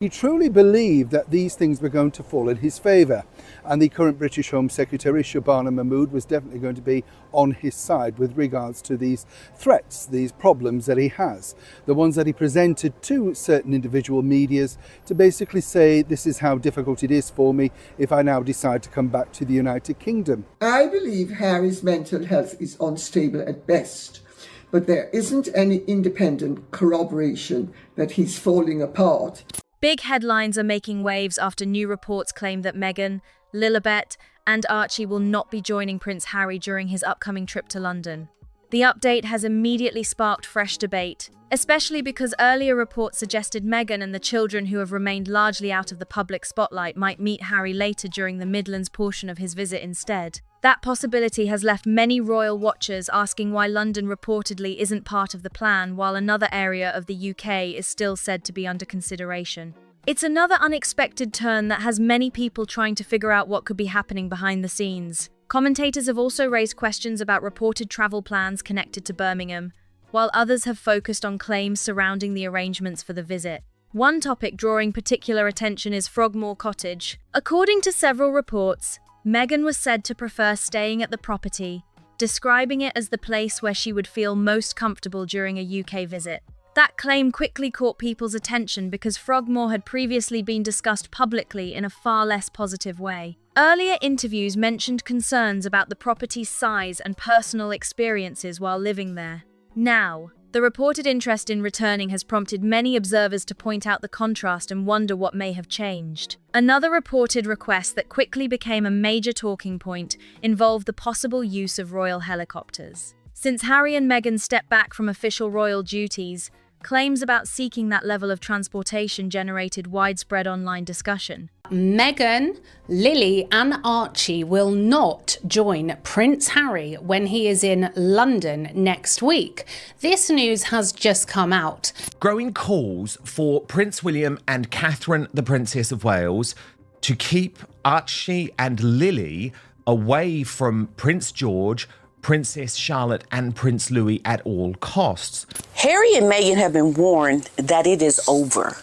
He truly believed that these things were going to fall in his favour, and the current British Home Secretary, Shabana Mahmood, was definitely going to be on his side with regards to these threats, these problems that he has, the ones that he presented to certain individual medias to basically say, this is how difficult it is for me if I now decide to come back to the United Kingdom. I believe Harry's mental health is unstable at best, but there isn't any independent corroboration that he's falling apart. Big headlines are making waves after new reports claim that Meghan, Lilibet, and Archie will not be joining Prince Harry during his upcoming trip to London. The update has immediately sparked fresh debate, especially because earlier reports suggested Meghan and the children, who have remained largely out of the public spotlight, might meet Harry later during the Midlands portion of his visit instead. That possibility has left many royal watchers asking why London reportedly isn't part of the plan, while another area of the UK is still said to be under consideration. It's another unexpected turn that has many people trying to figure out what could be happening behind the scenes. Commentators have also raised questions about reported travel plans connected to Birmingham, while others have focused on claims surrounding the arrangements for the visit. One topic drawing particular attention is Frogmore Cottage. According to several reports, Meghan was said to prefer staying at the property, describing it as the place where she would feel most comfortable during a UK visit. That claim quickly caught people's attention because Frogmore had previously been discussed publicly in a far less positive way. Earlier interviews mentioned concerns about the property's size and personal experiences while living there. Now, the reported interest in returning has prompted many observers to point out the contrast and wonder what may have changed. Another reported request that quickly became a major talking point involved the possible use of royal helicopters. Since Harry and Meghan stepped back from official royal duties, claims about seeking that level of transportation generated widespread online discussion. Meghan, Lily and Archie will not join Prince Harry when he is in London next week. This news has just come out. Growing calls for Prince William and Catherine, the Princess of Wales, to keep Archie and Lily away from Prince George, Princess Charlotte and Prince Louis at all costs. Harry and Meghan have been warned that it is over.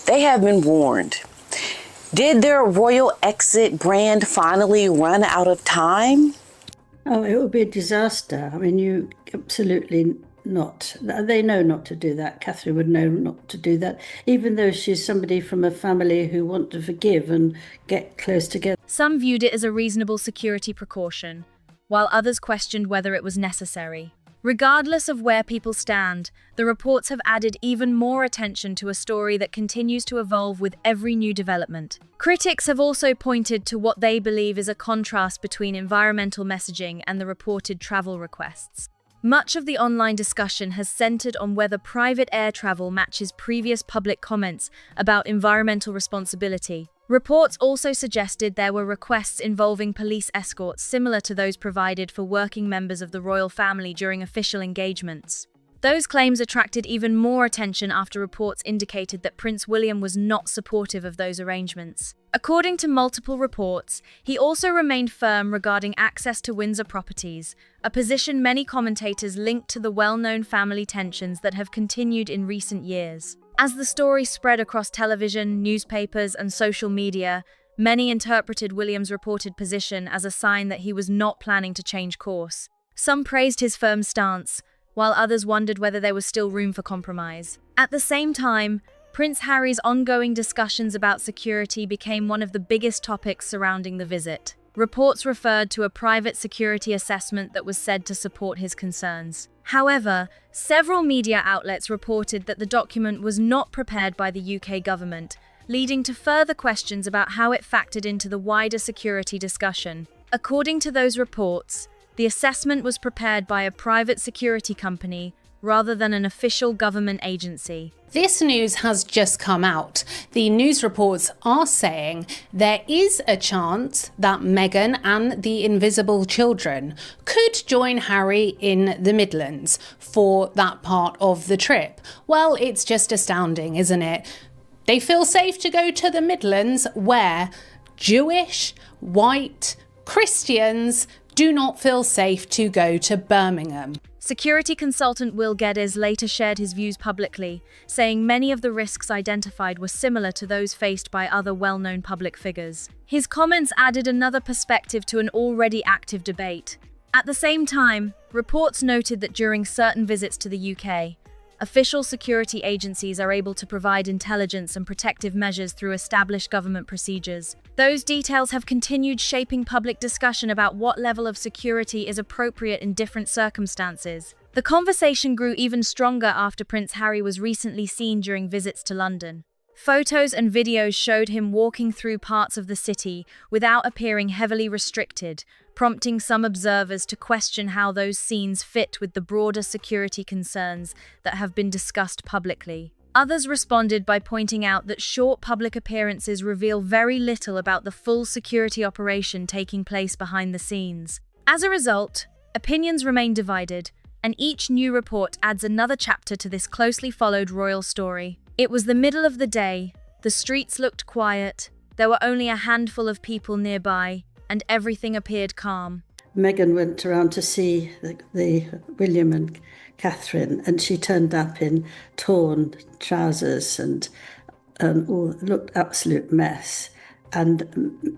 They have been warned. Did their royal exit brand finally run out of time? Oh, it would be a disaster. I mean, you absolutely not. They know not to do that. Catherine would know not to do that, even though she's somebody from a family who want to forgive and get close together. Some viewed it as a reasonable security precaution, while others questioned whether it was necessary. Regardless of where people stand, the reports have added even more attention to a story that continues to evolve with every new development. Critics have also pointed to what they believe is a contrast between environmental messaging and the reported travel requests. Much of the online discussion has centered on whether private air travel matches previous public comments about environmental responsibility. Reports also suggested there were requests involving police escorts similar to those provided for working members of the royal family during official engagements. Those claims attracted even more attention after reports indicated that Prince William was not supportive of those arrangements. According to multiple reports, he also remained firm regarding access to Windsor properties, a position many commentators linked to the well-known family tensions that have continued in recent years. As the story spread across television, newspapers, and social media, many interpreted William's reported position as a sign that he was not planning to change course. Some praised his firm stance, while others wondered whether there was still room for compromise. At the same time, Prince Harry's ongoing discussions about security became one of the biggest topics surrounding the visit. Reports referred to a private security assessment that was said to support his concerns. However, several media outlets reported that the document was not prepared by the UK government, leading to further questions about how it factored into the wider security discussion. According to those reports, the assessment was prepared by a private security company rather than an official government agency. This news has just come out. The news reports are saying there is a chance that Meghan and the invisible children could join Harry in the Midlands for that part of the trip. Well, it's just astounding, isn't it? They feel safe to go to the Midlands where Jewish, white, Christians do not feel safe to go to Birmingham. Security consultant Will Geddes later shared his views publicly, saying many of the risks identified were similar to those faced by other well-known public figures. His comments added another perspective to an already active debate. At the same time, reports noted that during certain visits to the UK, official security agencies are able to provide intelligence and protective measures through established government procedures. Those details have continued shaping public discussion about what level of security is appropriate in different circumstances. The conversation grew even stronger after Prince Harry was recently seen during visits to London. Photos and videos showed him walking through parts of the city without appearing heavily restricted, prompting some observers to question how those scenes fit with the broader security concerns that have been discussed publicly. Others responded by pointing out that short public appearances reveal very little about the full security operation taking place behind the scenes. As a result, opinions remain divided, and each new report adds another chapter to this closely followed royal story. It was the middle of the day, the streets looked quiet, there were only a handful of people nearby, and everything appeared calm. Meghan went around to see the William and Catherine, and she turned up in torn trousers and all looked absolute mess. And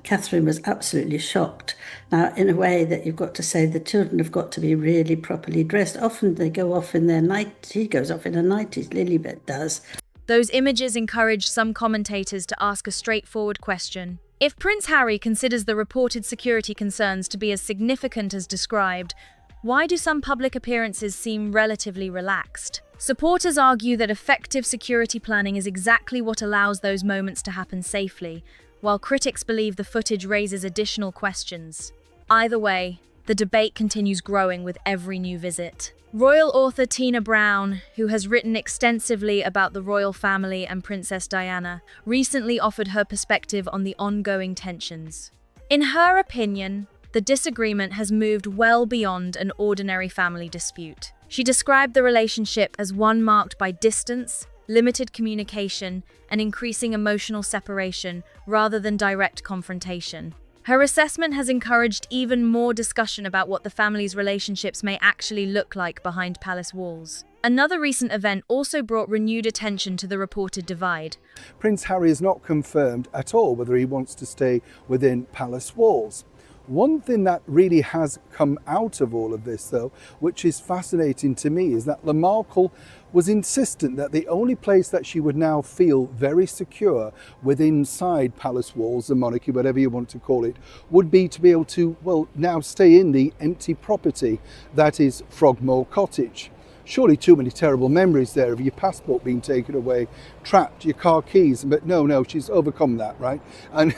Catherine was absolutely shocked. Now, in a way that you've got to say the children have got to be really properly dressed. Often they go off in their night. He goes off in her nighties, Lilibet does. Those images encouraged some commentators to ask a straightforward question. If Prince Harry considers the reported security concerns to be as significant as described, why do some public appearances seem relatively relaxed? Supporters argue that effective security planning is exactly what allows those moments to happen safely, while critics believe the footage raises additional questions. Either way, the debate continues growing with every new visit. Royal author Tina Brown, who has written extensively about the royal family and Princess Diana, recently offered her perspective on the ongoing tensions. In her opinion, the disagreement has moved well beyond an ordinary family dispute. She described the relationship as one marked by distance, limited communication, and increasing emotional separation rather than direct confrontation. Her assessment has encouraged even more discussion about what the family's relationships may actually look like behind palace walls. Another recent event also brought renewed attention to the reported divide. Prince Harry has not confirmed at all whether he wants to stay within palace walls. One thing that really has come out of all of this, though, which is fascinating to me, is that Markle was insistent that the only place that she would now feel very secure within inside palace walls, the monarchy, whatever you want to call it, would be to be able to, well, now stay in the empty property that is Frogmore Cottage. Surely too many terrible memories there of your passport being taken away, trapped, your car keys, but no, she's overcome that, right? And,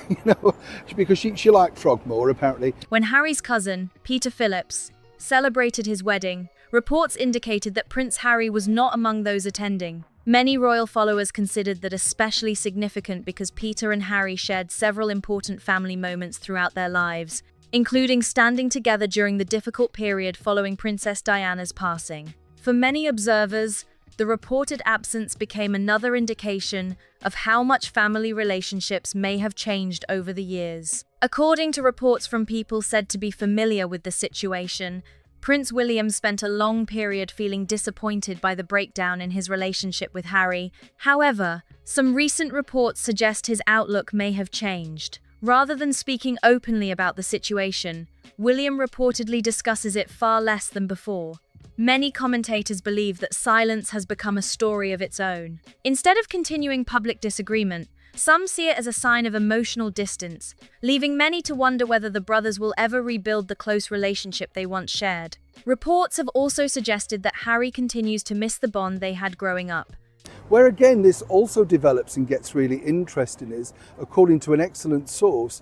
because she liked Frogmore, apparently. When Harry's cousin, Peter Phillips, celebrated his wedding, reports indicated that Prince Harry was not among those attending. Many royal followers considered that especially significant because Peter and Harry shared several important family moments throughout their lives, including standing together during the difficult period following Princess Diana's passing. For many observers, the reported absence became another indication of how much family relationships may have changed over the years. According to reports from people said to be familiar with the situation, Prince William spent a long period feeling disappointed by the breakdown in his relationship with Harry. However, some recent reports suggest his outlook may have changed. Rather than speaking openly about the situation, William reportedly discusses it far less than before. Many commentators believe that silence has become a story of its own. Instead of continuing public disagreement, some see it as a sign of emotional distance, leaving many to wonder whether the brothers will ever rebuild the close relationship they once shared. Reports have also suggested that Harry continues to miss the bond they had growing up. Where again this also develops and gets really interesting is, according to an excellent source,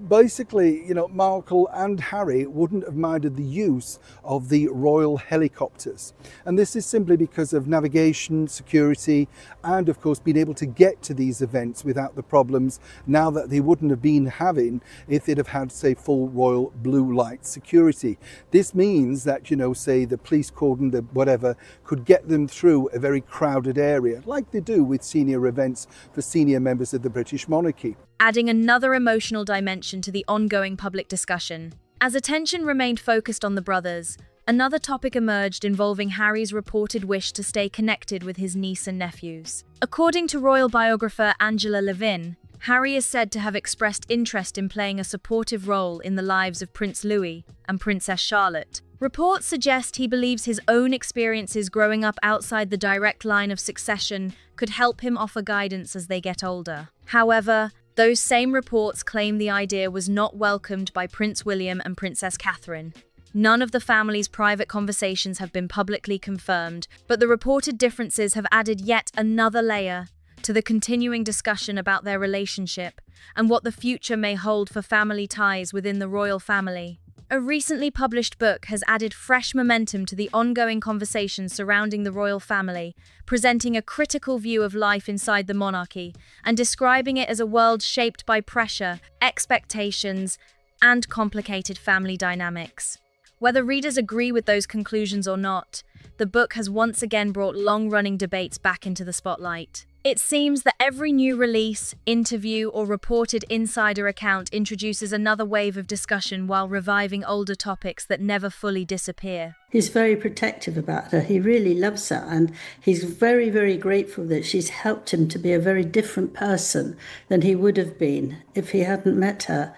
basically, Markle and Harry wouldn't have minded the use of the royal helicopters. And this is simply because of navigation, security, and of course being able to get to these events without the problems now that they wouldn't have been having if they'd have had, say, full royal blue light security. This means that, say the police cordon, the whatever, could get them through a very crowded area, like they do with senior events for senior members of the British monarchy. Adding another emotional dimension to the ongoing public discussion. As attention remained focused on the brothers, Another topic emerged involving Harry's reported wish to stay connected with his niece and nephews. According to royal biographer Angela Levin, Harry is said to have expressed interest in playing a supportive role in the lives of Prince Louis and Princess Charlotte. Reports suggest he believes his own experiences growing up outside the direct line of succession could help him offer guidance as they get older. However, those same reports claim the idea was not welcomed by Prince William and Princess Catherine. None of the family's private conversations have been publicly confirmed, but the reported differences have added yet another layer to the continuing discussion about their relationship and what the future may hold for family ties within the royal family. A recently published book has added fresh momentum to the ongoing conversations surrounding the royal family, presenting a critical view of life inside the monarchy and describing it as a world shaped by pressure, expectations, and complicated family dynamics. Whether readers agree with those conclusions or not, the book has once again brought long-running debates back into the spotlight. It seems that every new release, interview, or reported insider account introduces another wave of discussion while reviving older topics that never fully disappear. He's very protective about her. He really loves her, and he's very, very grateful that she's helped him to be a very different person than he would have been if he hadn't met her.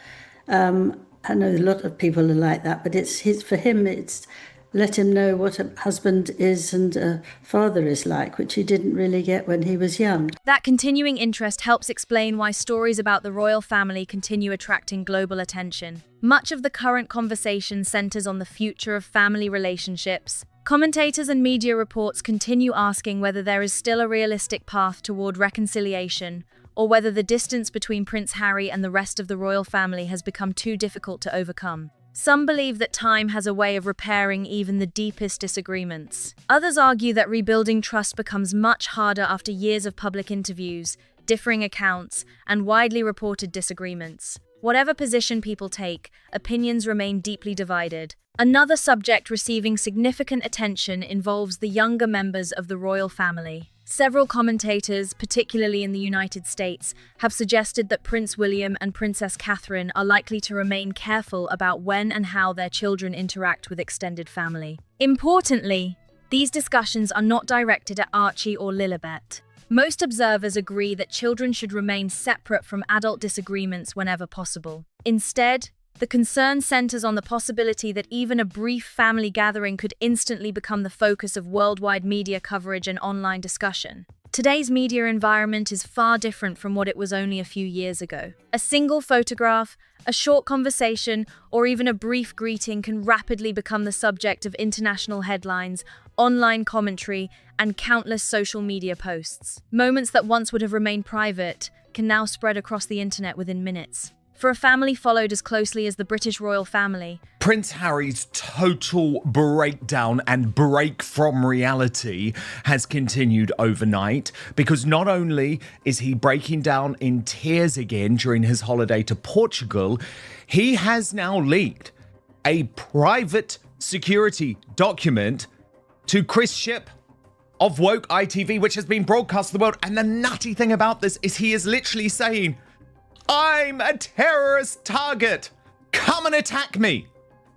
I know a lot of people are like that, but for him, it's let him know what a husband is and a father is like, which he didn't really get when he was young. That continuing interest helps explain why stories about the royal family continue attracting global attention. Much of the current conversation centers on the future of family relationships. Commentators and media reports continue asking whether there is still a realistic path toward reconciliation, or whether the distance between Prince Harry and the rest of the royal family has become too difficult to overcome. Some believe that time has a way of repairing even the deepest disagreements. Others argue that rebuilding trust becomes much harder after years of public interviews, differing accounts, and widely reported disagreements. Whatever position people take, opinions remain deeply divided. Another subject receiving significant attention involves the younger members of the royal family. Several commentators, particularly in the United States, have suggested that Prince William and Princess Catherine are likely to remain careful about when and how their children interact with extended family. Importantly, these discussions are not directed at Archie or Lilibet. Most observers agree that children should remain separate from adult disagreements whenever possible. Instead, the concern centers on the possibility that even a brief family gathering could instantly become the focus of worldwide media coverage and online discussion. Today's media environment is far different from what it was only a few years ago. A single photograph, a short conversation, or even a brief greeting can rapidly become the subject of international headlines, online commentary, and countless social media posts. Moments that once would have remained private can now spread across the internet within minutes. For a family followed as closely as the British royal family, Prince Harry's total breakdown and break from reality has continued overnight, because not only is he breaking down in tears again during his holiday to Portugal, he has now leaked a private security document to Chris Shipp of Woke ITV, which has been broadcast to the world. And the nutty thing about this is he is literally saying, "I'm a terrorist target. Come and attack me.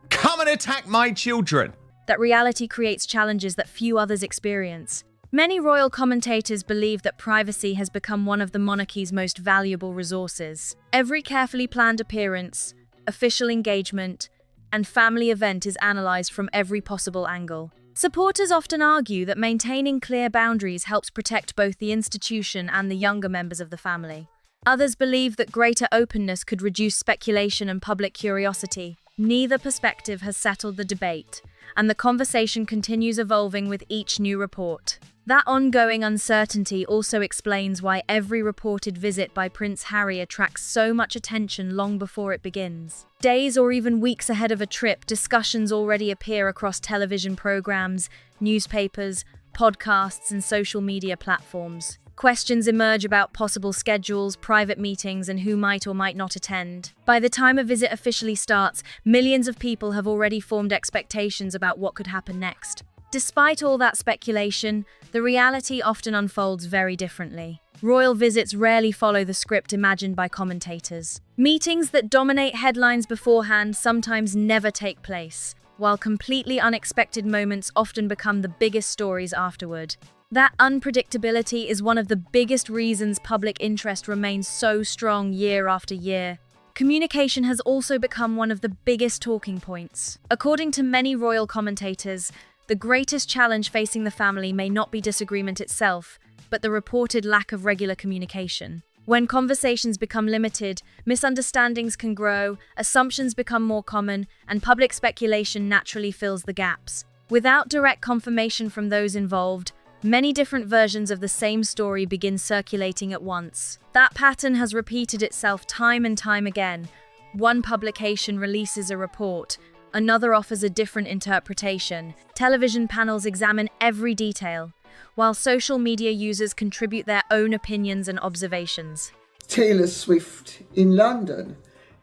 Come and attack my children." that reality creates challenges that few others experience. Many royal commentators believe that privacy has become one of the monarchy's most valuable resources. Every carefully planned appearance, official engagement, and family event is analysed from every possible angle. Supporters often argue that maintaining clear boundaries helps protect both the institution and the younger members of the family. Others believe that greater openness could reduce speculation and public curiosity. Neither perspective has settled the debate, and the conversation continues evolving with each new report. That ongoing uncertainty also explains why every reported visit by Prince Harry attracts so much attention long before it begins. Days or even weeks ahead of a trip, discussions already appear across television programs, newspapers, podcasts, and social media platforms. Questions emerge about possible schedules, private meetings, and who might or might not attend. By the time a visit officially starts, millions of people have already formed expectations about what could happen next. Despite all that speculation, the reality often unfolds very differently. Royal visits rarely follow the script imagined by commentators. Meetings that dominate headlines beforehand sometimes never take place. while completely unexpected moments often become the biggest stories afterward. That unpredictability is one of the biggest reasons public interest remains so strong year after year. Communication has also become one of the biggest talking points. According to many royal commentators, the greatest challenge facing the family may not be disagreement itself, but the reported lack of regular communication. When conversations become limited, misunderstandings can grow, assumptions become more common, and public speculation naturally fills the gaps. Without direct confirmation from those involved, many different versions of the same story begin circulating at once. That pattern has repeated itself time and time again. One publication releases a report, another offers a different interpretation. Television panels examine every detail, while social media users contribute their own opinions and observations. Taylor Swift in London.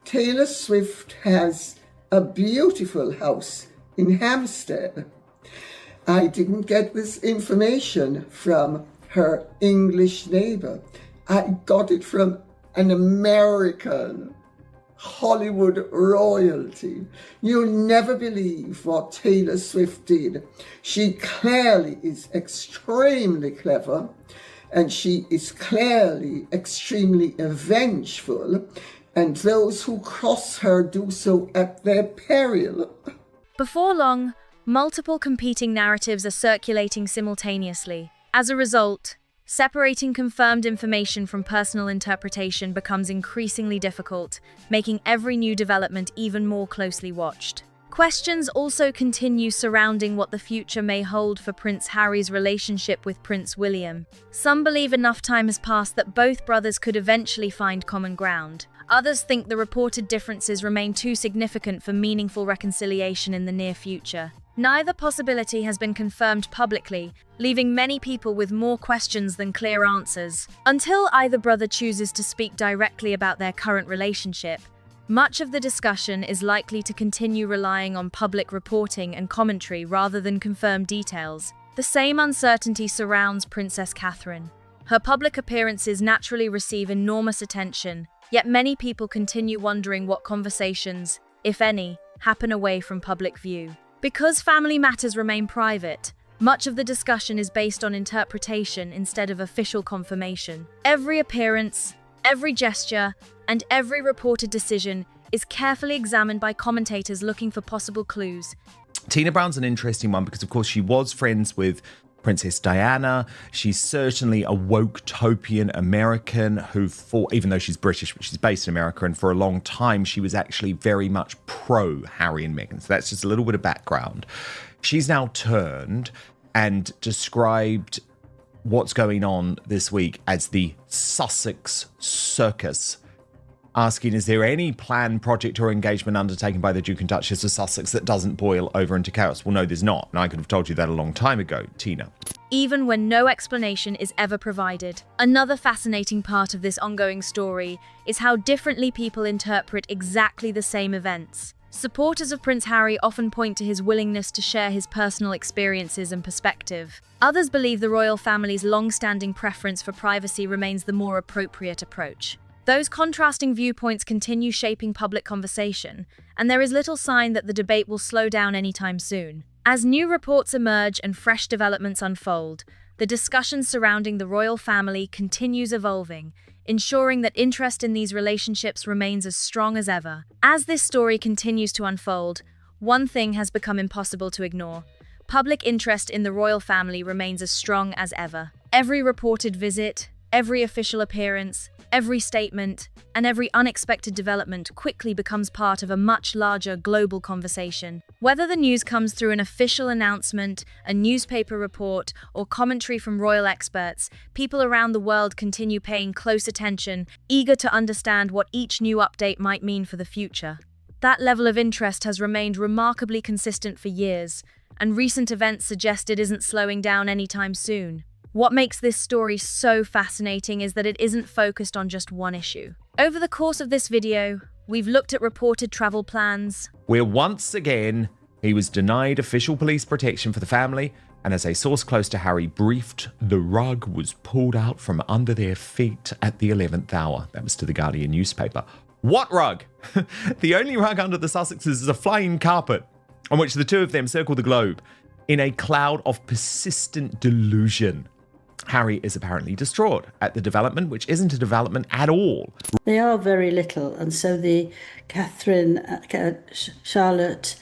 Taylor Swift has a beautiful house in Hampstead. I didn't get this information from her English neighbor. I got it from an American Hollywood royalty. You'll never believe what Taylor Swift did. She clearly is extremely clever, and she is clearly extremely vengeful, and those who cross her do so at their peril. Before long, multiple competing narratives are circulating simultaneously. As a result, separating confirmed information from personal interpretation becomes increasingly difficult, making every new development even more closely watched. Questions also continue surrounding what the future may hold for Prince Harry's relationship with Prince William. Some believe enough time has passed that both brothers could eventually find common ground. Others think the reported differences remain too significant for meaningful reconciliation in the near future. Neither possibility has been confirmed publicly, leaving many people with more questions than clear answers. Until either brother chooses to speak directly about their current relationship, much of the discussion is likely to continue relying on public reporting and commentary rather than confirmed details. The same uncertainty surrounds Princess Catherine. Her public appearances naturally receive enormous attention, yet many people continue wondering what conversations, if any, happen away from public view. Because family matters remain private, much of the discussion is based on interpretation instead of official confirmation. Every appearance, every gesture, and every reported decision is carefully examined by commentators looking for possible clues. Tina Brown's an interesting one because, of course, she was friends with Princess Diana. She's certainly a woke-topian American who fought, even though she's British, but she's based in America, and for a long time she was actually very much pro-Harry and Meghan. So that's just a little bit of background. She's now turned and described what's going on this week as the Sussex circus, asking, is there any planned project or engagement undertaken by the Duke and Duchess of Sussex that doesn't boil over into chaos? Well, no, there's not. And I could have told you that a long time ago, Tina. Even when no explanation is ever provided. Another fascinating part of this ongoing story is how differently people interpret exactly the same events. Supporters of Prince Harry often point to his willingness to share his personal experiences and perspective. Others believe the royal family's long-standing preference for privacy remains the more appropriate approach. Those contrasting viewpoints continue shaping public conversation, and there is little sign that the debate will slow down anytime soon. As new reports emerge and fresh developments unfold, the discussion surrounding the royal family continues evolving, ensuring that interest in these relationships remains as strong as ever. As this story continues to unfold, one thing has become impossible to ignore. Public interest in the royal family remains as strong as ever. Every reported visit, every official appearance, every statement, and every unexpected development quickly becomes part of a much larger global conversation. Whether the news comes through an official announcement, a newspaper report, or commentary from royal experts, people around the world continue paying close attention, eager to understand what each new update might mean for the future. That level of interest has remained remarkably consistent for years, and recent events suggest it isn't slowing down anytime soon. What makes this story so fascinating is that it isn't focused on just one issue. Over the course of this video, we've looked at reported travel plans, where once again he was denied official police protection for the family, and as a source close to Harry briefed, the rug was pulled out from under their feet at the 11th hour. That was to the Guardian newspaper. What rug? The only rug under the Sussexes is a flying carpet. on which the two of them circle the globe in a cloud of persistent delusion. Harry is apparently distraught at the development, which isn't a development at all. They are very little, and so the Charlotte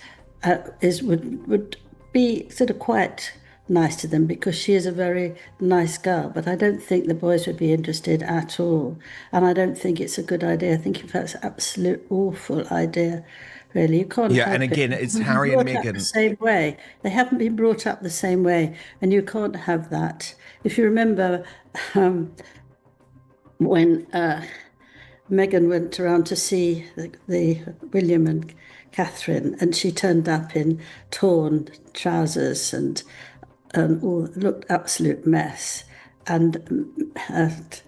would be sort of quite nice to them because she is a very nice girl, but I don't think the boys would be interested at all, and I don't think it's a good idea. I think in fact it's an absolute awful idea. Really, you can't. Yeah, and again, it's Harry and Meghan. The same way. They haven't been brought up the same way, and you can't have that. If you remember, when Meghan went around to see the William and Catherine, and she turned up in torn trousers and all looked absolute mess, and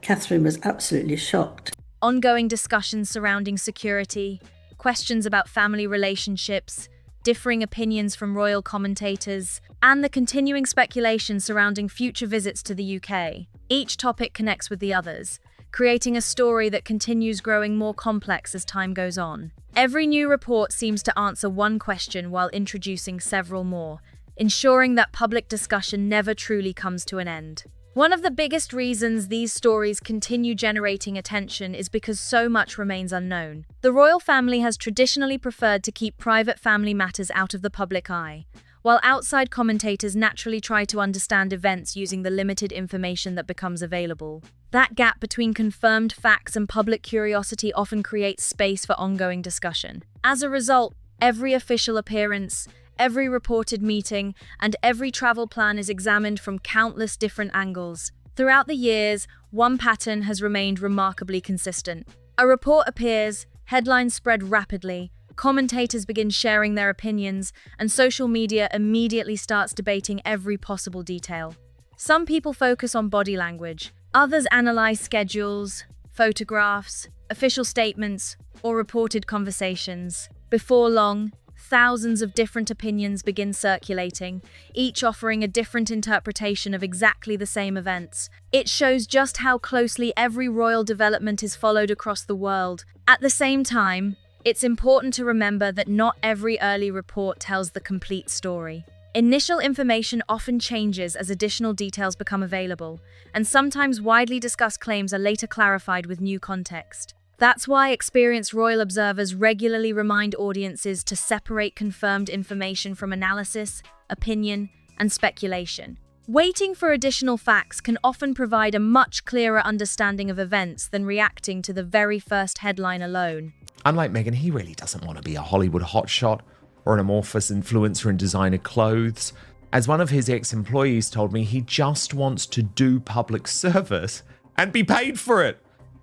Catherine was absolutely shocked. Ongoing discussions surrounding security, questions about family relationships, differing opinions from royal commentators, and the continuing speculation surrounding future visits to the UK. Each topic connects with the others, creating a story that continues growing more complex as time goes on. Every new report seems to answer one question while introducing several more, ensuring that public discussion never truly comes to an end. One of the biggest reasons these stories continue generating attention is because so much remains unknown. The royal family has traditionally preferred to keep private family matters out of the public eye, while outside commentators naturally try to understand events using the limited information that becomes available. That gap between confirmed facts and public curiosity often creates space for ongoing discussion. As a result, every official appearance, every reported meeting, and every travel plan is examined from countless different angles. Throughout the years, one pattern has remained remarkably consistent. A report appears, headlines spread rapidly, commentators begin sharing their opinions, and social media immediately starts debating every possible detail. Some people focus on body language, others analyze schedules, photographs, official statements, or reported conversations. Before long, thousands of different opinions begin circulating, each offering a different interpretation of exactly the same events. It shows just how closely every royal development is followed across the world. At the same time, it's important to remember that not every early report tells the complete story. Initial information often changes as additional details become available, and sometimes widely discussed claims are later clarified with new context. That's why experienced royal observers regularly remind audiences to separate confirmed information from analysis, opinion, and speculation. Waiting for additional facts can often provide a much clearer understanding of events than reacting to the very first headline alone. Unlike Meghan, he really doesn't want to be a Hollywood hotshot or an amorphous influencer in designer clothes. As one of his ex-employees told me, he just wants to do public service and be paid for it,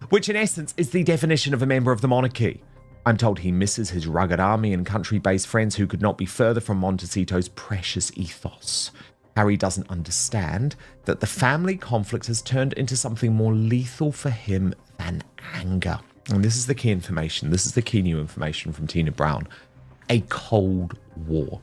which in essence is the definition of a member of the monarchy. I'm told he misses his rugged army and country-based friends who could not be further from Montecito's precious ethos. Harry doesn't understand that the family conflict has turned into something more lethal for him than anger. And this is the key information. This is the key new information from Tina Brown. A Cold War.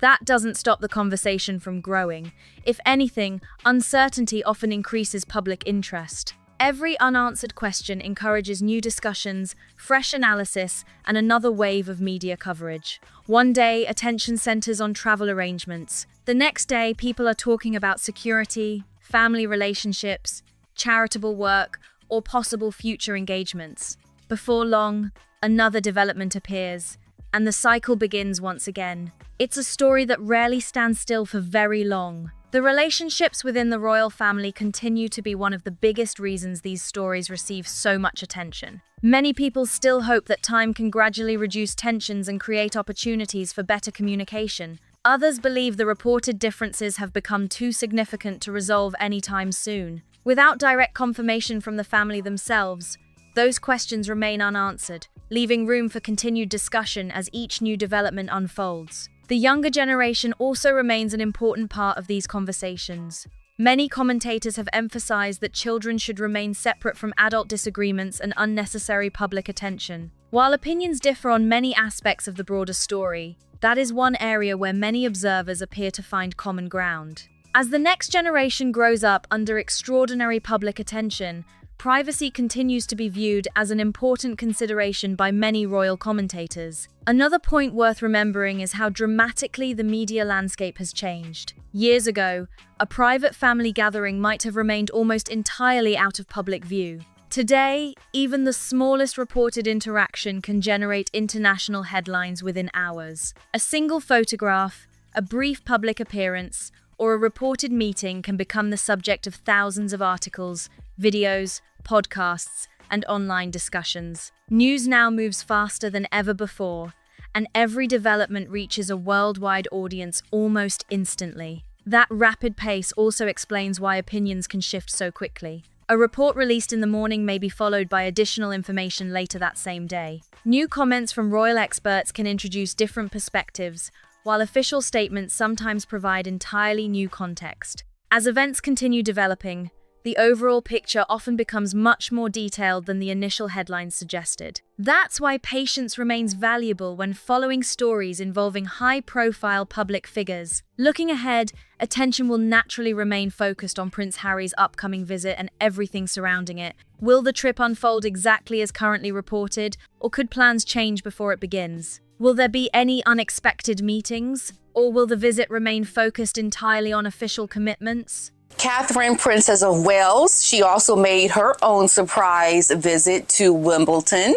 That doesn't stop the conversation from growing. If anything, uncertainty often increases public interest. Every unanswered question encourages new discussions, fresh analysis, and another wave of media coverage. One day, attention centers on travel arrangements. The next day, people are talking about security, family relationships, charitable work, or possible future engagements. Before long, another development appears, and the cycle begins once again. It's a story that rarely stands still for very long. The relationships within the royal family continue to be one of the biggest reasons these stories receive so much attention. Many people still hope that time can gradually reduce tensions and create opportunities for better communication. Others believe the reported differences have become too significant to resolve anytime soon. Without direct confirmation from the family themselves, those questions remain unanswered, leaving room for continued discussion as each new development unfolds. The younger generation also remains an important part of these conversations. Many commentators have emphasized that children should remain separate from adult disagreements and unnecessary public attention. While opinions differ on many aspects of the broader story, that is one area where many observers appear to find common ground. As the next generation grows up under extraordinary public attention, privacy continues to be viewed as an important consideration by many royal commentators. Another point worth remembering is how dramatically the media landscape has changed. Years ago, a private family gathering might have remained almost entirely out of public view. Today, even the smallest reported interaction can generate international headlines within hours. A single photograph, a brief public appearance, or a reported meeting can become the subject of thousands of articles, videos, podcasts, and online discussions. News now moves faster than ever before, and every development reaches a worldwide audience almost instantly. That rapid pace also explains why opinions can shift so quickly. A report released in the morning may be followed by additional information later that same day. New comments from royal experts can introduce different perspectives, while official statements sometimes provide entirely new context. As events continue developing, the overall picture often becomes much more detailed than the initial headlines suggested. That's why patience remains valuable when following stories involving high-profile public figures. Looking ahead, attention will naturally remain focused on Prince Harry's upcoming visit and everything surrounding it. Will the trip unfold exactly as currently reported, or could plans change before it begins? Will there be any unexpected meetings, or will the visit remain focused entirely on official commitments? Catherine, Princess of Wales, she also made her own surprise visit to Wimbledon.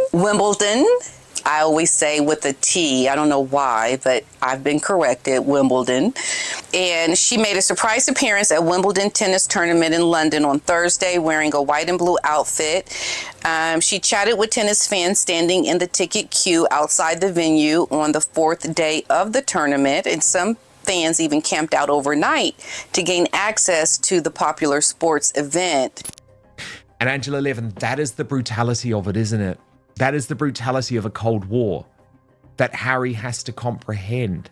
I always say with a T, I don't know why, but I've been corrected, Wimbledon. And she made a surprise appearance at Wimbledon tennis tournament in London on Thursday wearing a white and blue outfit. She chatted with tennis fans standing in the ticket queue outside the venue on the fourth day of the tournament, and some fans even camped out overnight to gain access to the popular sports event. And Angela Levin, that is the brutality of it, isn't it? That is the brutality of a Cold War that Harry has to comprehend.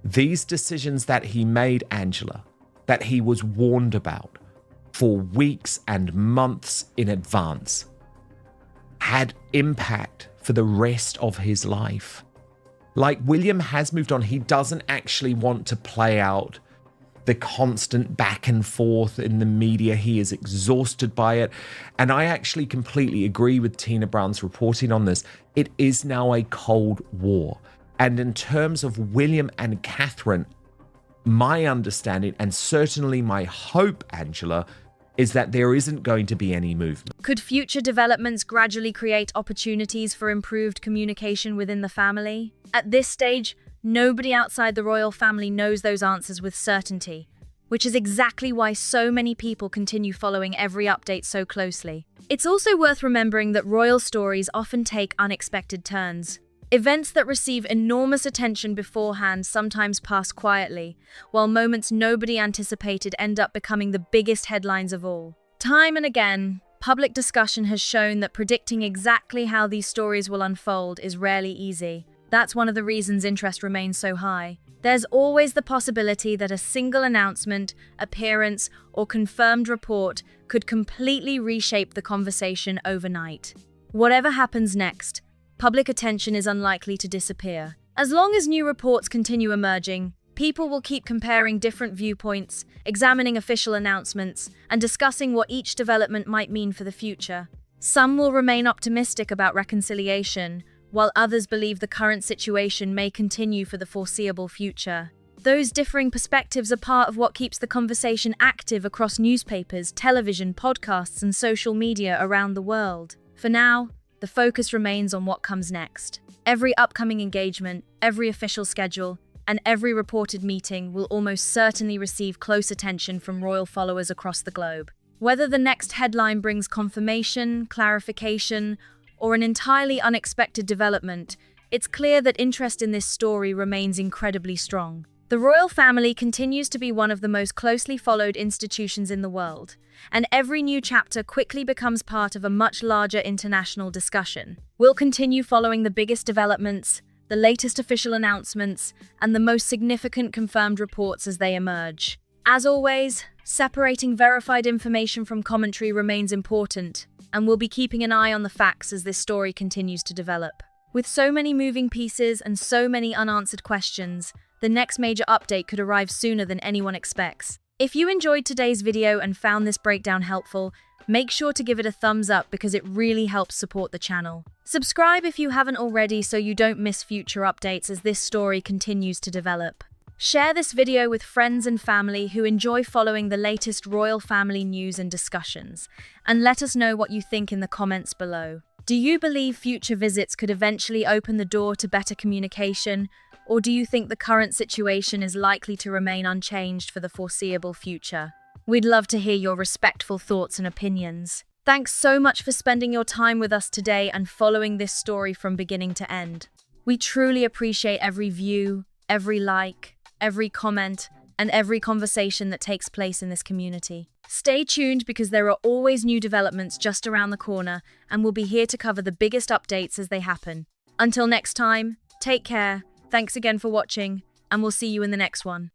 These decisions that he made, Angela, that he was warned about for weeks and months in advance, had impact for the rest of his life. Like, William has moved on. He doesn't actually want to play out the constant back and forth in the media. He is exhausted by it. And I actually completely agree with Tina Brown's reporting on this. It is now a Cold War. And in terms of William and Catherine, my understanding, and certainly my hope, Angela, is that there isn't going to be any movement. Could future developments gradually create opportunities for improved communication within the family? At this stage, nobody outside the royal family knows those answers with certainty, which is exactly why so many people continue following every update so closely. It's also worth remembering that royal stories often take unexpected turns. Events that receive enormous attention beforehand sometimes pass quietly, while moments nobody anticipated end up becoming the biggest headlines of all. Time and again, public discussion has shown that predicting exactly how these stories will unfold is rarely easy. That's one of the reasons interest remains so high. There's always the possibility that a single announcement, appearance, or confirmed report could completely reshape the conversation overnight. Whatever happens next, public attention is unlikely to disappear. As long as new reports continue emerging, people will keep comparing different viewpoints, examining official announcements, and discussing what each development might mean for the future. Some will remain optimistic about reconciliation, while others believe the current situation may continue for the foreseeable future. Those differing perspectives are part of what keeps the conversation active across newspapers, television, podcasts, and social media around the world. For now, the focus remains on what comes next. Every upcoming engagement, every official schedule, and every reported meeting will almost certainly receive close attention from royal followers across the globe. Whether the next headline brings confirmation, clarification, or an entirely unexpected development, it's clear that interest in this story remains incredibly strong. The royal family continues to be one of the most closely followed institutions in the world, and every new chapter quickly becomes part of a much larger international discussion. We'll continue following the biggest developments, the latest official announcements, and the most significant confirmed reports as they emerge. As always, separating verified information from commentary remains important, and we'll be keeping an eye on the facts as this story continues to develop. With so many moving pieces and so many unanswered questions, the next major update could arrive sooner than anyone expects. If you enjoyed today's video and found this breakdown helpful, Make sure to give it a thumbs up because it really helps support the channel. Subscribe if you haven't already so you don't miss future updates as this story continues to develop. Share this video with friends and family who enjoy following the latest royal family news and discussions, and let us know what you think in the comments below. Do you believe future visits could eventually open the door to better communication, or do you think the current situation is likely to remain unchanged for the foreseeable future? We'd love to hear your respectful thoughts and opinions. Thanks so much for spending your time with us today and following this story from beginning to end. We truly appreciate every view, every like, every comment, and every conversation that takes place in this community. Stay tuned because there are always new developments just around the corner, and we'll be here to cover the biggest updates as they happen. Until next time, take care, thanks again for watching, and we'll see you in the next one.